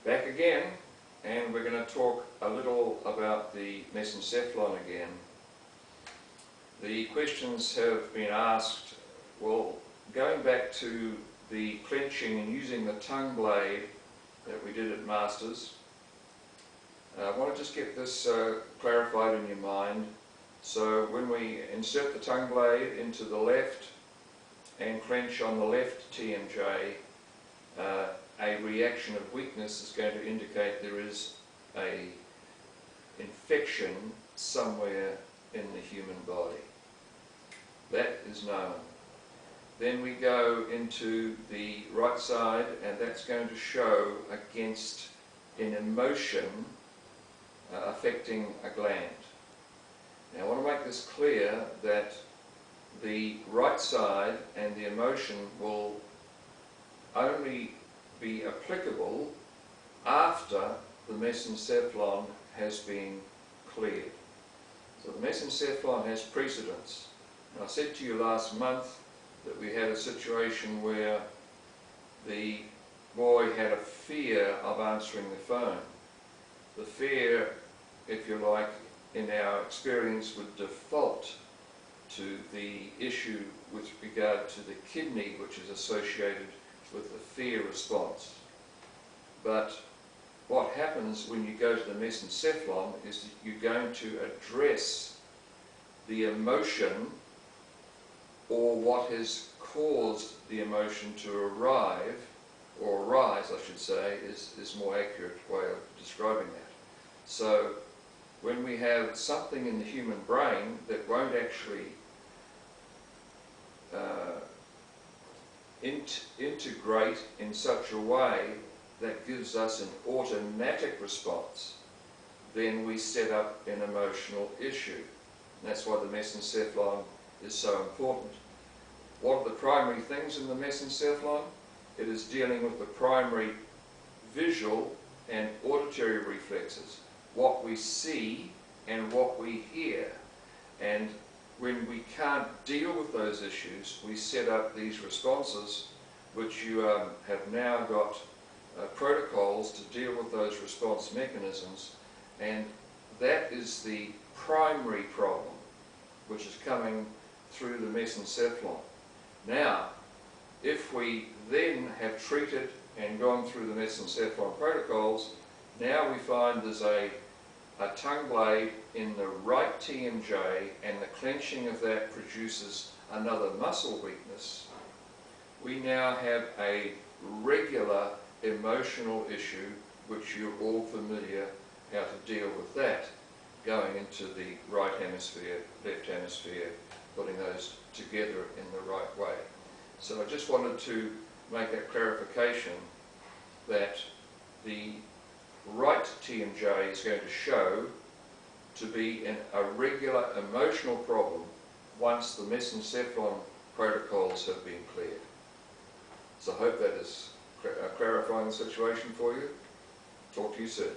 Back again, and we're going to talk a little about the mesencephalon again. The questions have been asked, well, going back to the clenching and using the tongue blade that we did at Masters, I want to just get this clarified in your mind. So when we insert the tongue blade into the left and clench on the left TMJ, a reaction of weakness is going to indicate there is a infection somewhere in the human body. That is known. Then we go into the right side, and that's going to show against an emotion affecting a gland. Now I want to make this clear that the right side and the emotion will only be applicable after the mesencephalon has been cleared. So the mesencephalon has precedence. And I said to you last month that we had a situation where the boy had a fear of answering the phone. The fear, if you like, in our experience would default to the issue with regard to the kidney, which is associated with the fear response. But what happens when you go to the mesencephalon is that you're going to address the emotion, or what has caused the emotion to arrive, or arise I should say, is more accurate way of describing that. So when we have something in the human brain that won't actually integrate in such a way that gives us an automatic response, then we set up an emotional issue. And that's why the mesencephalon is so important. What are the primary things in the mesencephalon? It is dealing with the primary visual and auditory reflexes, what we see and what we hear. And when we can't deal with those issues, we set up these responses, which you have now got protocols to deal with those response mechanisms, and that is the primary problem which is coming through the mesencephalon. Now, if we then have treated and gone through the mesencephalon protocols, now we find there's a tongue blade in the right TMJ, and the clenching of that produces another muscle weakness. We now have a regular emotional issue, which you're all familiar how to deal with that, going into the right hemisphere, left hemisphere, putting those together in the right way. So I just wanted to make that clarification that the right TMJ is going to show to be a regular emotional problem once the mesencephalon protocols have been cleared. So I hope that is clarifying the situation for you. Talk to you soon.